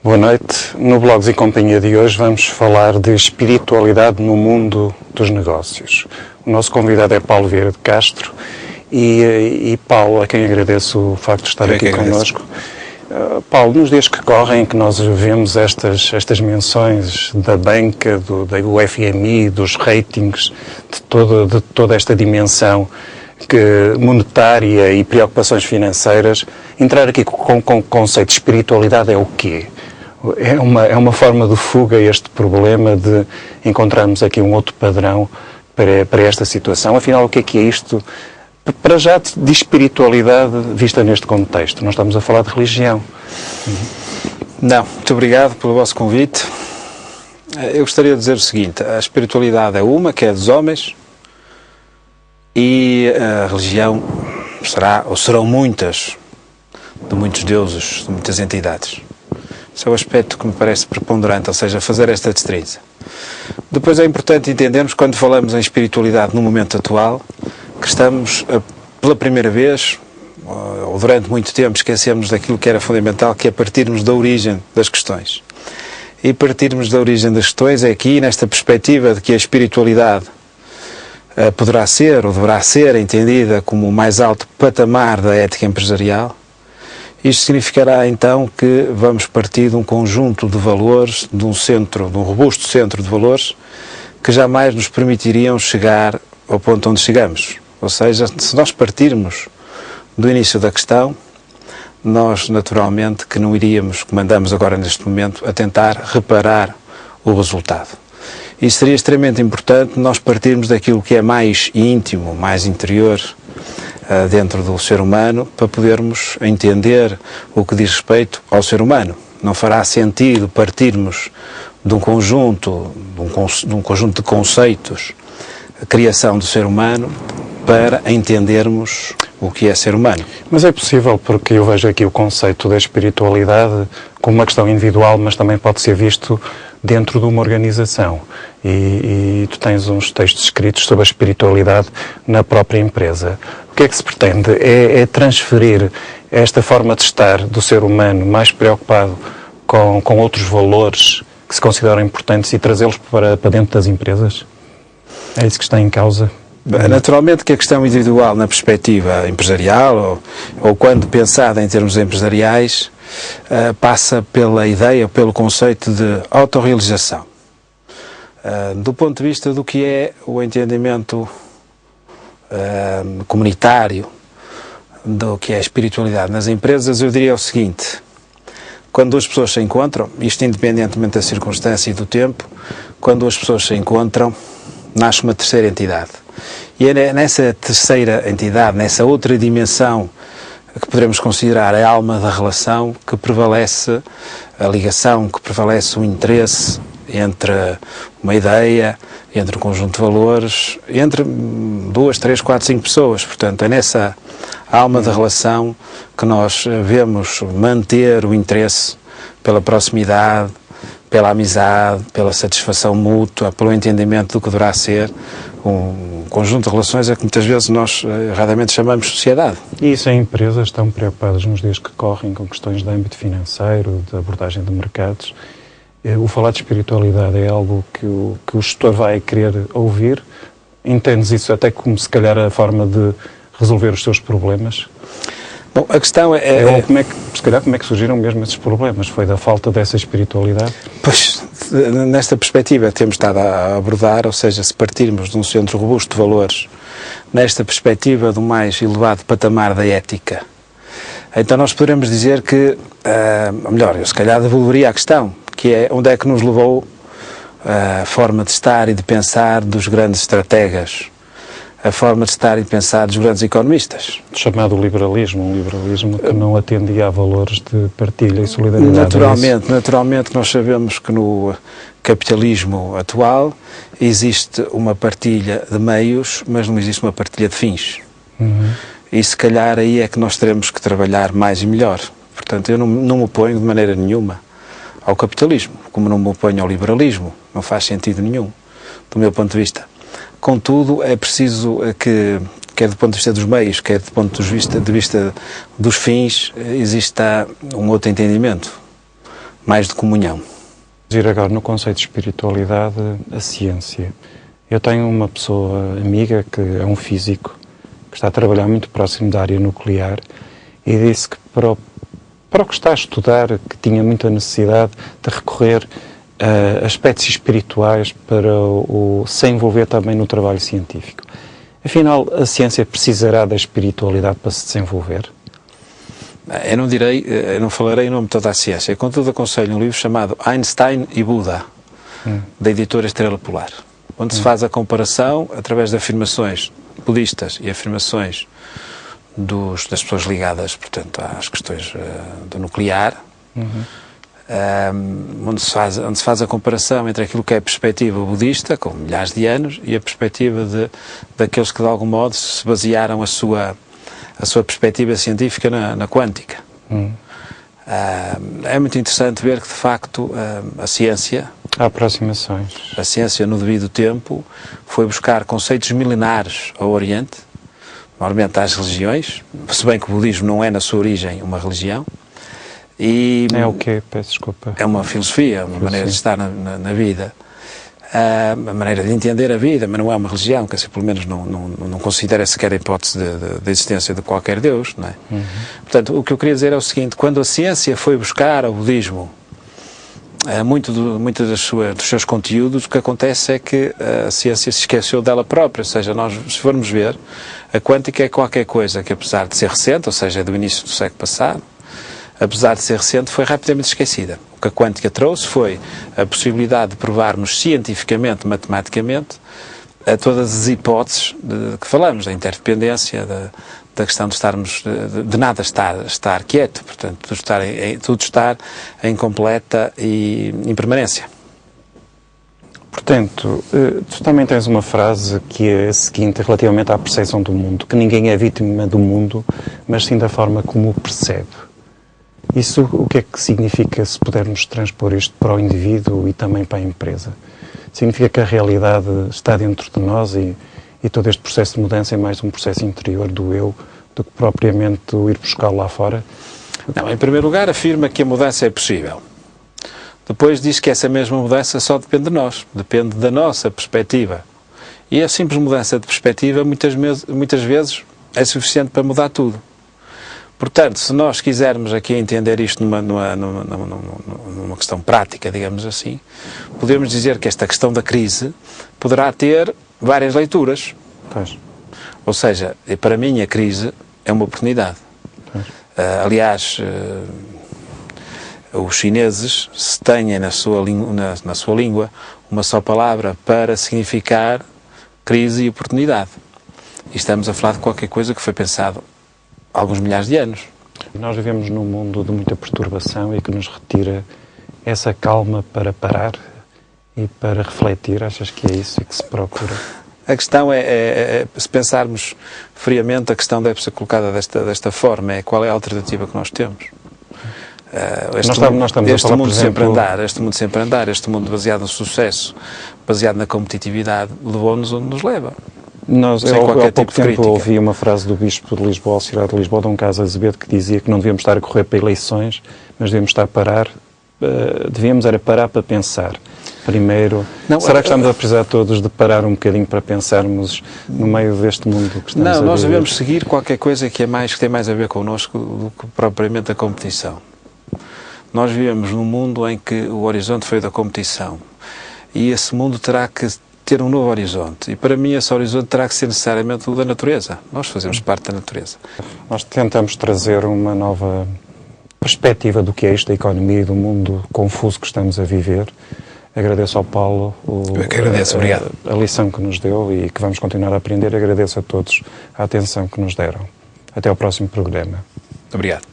Boa noite. No Blogs e Companhia de hoje vamos falar de espiritualidade no mundo dos negócios. O nosso convidado é Paulo Vieira de Castro e Paulo, a quem agradeço o facto de estar aqui connosco. Paulo, nos dias que correm, que nós vemos estas menções da banca, do FMI, dos ratings, de toda esta dimensão monetária e preocupações financeiras, entrar aqui com o conceito de espiritualidade é o quê? É uma forma de fuga a este problema de encontrarmos aqui um outro padrão para esta situação. Afinal, o que é isto? Para já, de espiritualidade vista neste contexto. Não estamos a falar de religião. Não. Muito obrigado pelo vosso convite. Eu gostaria de dizer o seguinte. A espiritualidade é uma, que é dos homens, e a religião serão muitas, de muitos deuses, de muitas entidades. Esse é o aspecto que me parece preponderante, ou seja, fazer esta distinção. Depois é importante entendermos, quando falamos em espiritualidade no momento atual, que estamos, pela primeira vez, ou durante muito tempo, esquecemos daquilo que era fundamental, que é partirmos da origem das questões. E partirmos da origem das questões é aqui, nesta perspectiva de que a espiritualidade poderá ser, ou deverá ser, entendida como o mais alto patamar da ética empresarial. Isto significará, então, que vamos partir de um conjunto de valores, de um robusto centro de valores, que jamais nos permitiriam chegar ao ponto onde chegamos. Ou seja, se nós partirmos do início da questão, nós, naturalmente, que não iríamos, como andamos agora neste momento, a tentar reparar o resultado. E seria extremamente importante nós partirmos daquilo que é mais íntimo, mais interior, dentro do ser humano, para podermos entender o que diz respeito ao ser humano. Não fará sentido partirmos de um conjunto de conceitos, a criação do ser humano, para entendermos o que é ser humano. Mas é possível, porque eu vejo aqui o conceito da espiritualidade como uma questão individual, mas também pode ser visto dentro de uma organização. E tu tens uns textos escritos sobre a espiritualidade na própria empresa. O que é que se pretende? É transferir esta forma de estar do ser humano mais preocupado com outros valores que se consideram importantes e trazê-los para dentro das empresas? É isso que está em causa? Naturalmente que a questão individual na perspectiva empresarial, ou quando pensada em termos empresariais, passa pela ideia, pelo conceito de autorrealização. Do ponto de vista do que é o entendimento comunitário, do que é a espiritualidade nas empresas, eu diria o seguinte: quando duas pessoas se encontram, isto independentemente da circunstância e do tempo, quando duas pessoas se encontram, nasce uma terceira entidade. E é nessa terceira entidade, nessa outra dimensão que poderemos considerar a alma da relação, que prevalece a ligação, que prevalece o interesse entre uma ideia, entre um conjunto de valores, entre 2, 3, 4, 5 pessoas. Portanto, é nessa alma da relação que nós vemos manter o interesse pela proximidade, pela amizade, pela satisfação mútua, pelo entendimento do que deverá ser um conjunto de relações a que muitas vezes nós erradamente chamamos sociedade. E isso, as empresas estão preocupadas nos dias que correm com questões de âmbito financeiro, de abordagem de mercados. O falar de espiritualidade é algo que o gestor vai querer ouvir? Entendes isso até como, se calhar, a forma de resolver os seus problemas? Bom, a questão como é que surgiram mesmo esses problemas? Foi da falta dessa espiritualidade? Pois, nesta perspectiva que temos estado a abordar, ou seja, se partirmos de um centro robusto de valores, nesta perspectiva do mais elevado patamar da ética, então nós poderemos dizer que, melhor, eu se calhar devolveria a questão, que é onde é que nos levou a forma de estar e de pensar dos grandes estrategas, a forma de estar e de pensar dos grandes economistas. Chamado liberalismo, um liberalismo que não atendia a valores de partilha e solidariedade. Naturalmente nós sabemos que no capitalismo atual existe uma partilha de meios, mas não existe uma partilha de fins. E se calhar aí é que nós teremos que trabalhar mais e melhor. Portanto, eu não me oponho de maneira nenhuma ao capitalismo, como não me oponho ao liberalismo. Não faz sentido nenhum, do meu ponto de vista. Contudo, é preciso que, quer do ponto de vista dos meios, quer do ponto de vista dos fins, exista um outro entendimento mais de comunhão. Ir agora no conceito de espiritualidade, a ciência. Eu tenho uma pessoa amiga que é um físico que está a trabalhar muito próximo da área nuclear e disse que para o que está a estudar, que tinha muita necessidade de recorrer a aspectos espirituais para se envolver também no trabalho científico. Afinal, a ciência precisará da espiritualidade para se desenvolver? Eu não falarei em nome de toda a ciência. Contudo, aconselho um livro chamado Einstein e Buda, da editora Estrela Polar, onde se faz a comparação, através de afirmações budistas e afirmações das pessoas ligadas, portanto, às questões do nuclear, onde se faz a comparação entre aquilo que é a perspectiva budista, com milhares de anos, e a perspectiva daqueles que, de algum modo, se basearam a sua perspectiva científica na quântica. É muito interessante ver que, de facto, a ciência... Há aproximações. A ciência, no devido tempo, foi buscar conceitos milenares ao Oriente, normalmente às religiões, se bem que o budismo não é, na sua origem, uma religião. É o quê? Peço desculpa. É uma filosofia, uma maneira de estar na vida. A maneira de entender a vida, mas não é uma religião, que assim, pelo menos não considera sequer a hipótese de existência de qualquer Deus, não é? Portanto, o que eu queria dizer é o seguinte: quando a ciência foi buscar ao budismo muito dos seus conteúdos, o que acontece é que a ciência se esqueceu dela própria. Ou seja, nós, se formos ver, a quântica é qualquer coisa que, apesar de ser recente, ou seja, é do início do século passado, apesar de ser recente, foi rapidamente esquecida. O que a quântica trouxe foi a possibilidade de provarmos cientificamente, matematicamente, a todas as hipóteses de que falamos, da interdependência, da questão de nada estar quieto, portanto, tudo estar em completa impermanência. Portanto, tu também tens uma frase que é a seguinte, relativamente à percepção do mundo, que ninguém é vítima do mundo, mas sim da forma como o percebe. Isso, o que é que significa, se pudermos transpor isto para o indivíduo e também para a empresa? Significa que a realidade está dentro de nós e todo este processo de mudança é mais um processo interior do eu do que propriamente o ir buscá-lo lá fora? Não, em primeiro lugar, afirma que a mudança é possível. Depois diz que essa mesma mudança só depende de nós, depende da nossa perspectiva. E a simples mudança de perspectiva, muitas vezes, é suficiente para mudar tudo. Portanto, se nós quisermos aqui entender isto numa questão prática, digamos assim, podemos dizer que esta questão da crise poderá ter várias leituras. Pois. Ou seja, para mim a crise é uma oportunidade. Aliás, os chineses têm na sua língua uma só palavra para significar crise e oportunidade. E estamos a falar de qualquer coisa que foi pensado há alguns milhares de anos. Nós vivemos num mundo de muita perturbação e que nos retira essa calma para parar e para refletir. Achas que é isso que se procura? A questão se pensarmos friamente, a questão deve ser colocada desta forma: qual é a alternativa que nós temos? Este mundo sempre a andar, este mundo baseado no sucesso, baseado na competitividade, levou-nos onde nos leva. Há pouco tempo ouvi uma frase do Bispo de Lisboa, Cidade de Lisboa, Dom Carlos Azevedo, que dizia que não devíamos estar a correr para eleições, mas devíamos parar para pensar. Primeiro, será que estamos a precisar todos de parar um bocadinho para pensarmos no meio deste mundo que estamos a viver? Não, nós devemos seguir qualquer coisa que tem mais a ver connosco do que propriamente a competição. Nós vivemos num mundo em que o horizonte foi da competição e esse mundo terá que ter um novo horizonte. E para mim esse horizonte terá que ser necessariamente o da natureza. Nós fazemos parte da natureza. Nós tentamos trazer uma nova perspectiva do que é isto, da economia e do mundo confuso que estamos a viver. Agradeço ao Paulo obrigado. A lição que nos deu e que vamos continuar a aprender. Agradeço a todos a atenção que nos deram. Até ao próximo programa. Obrigado.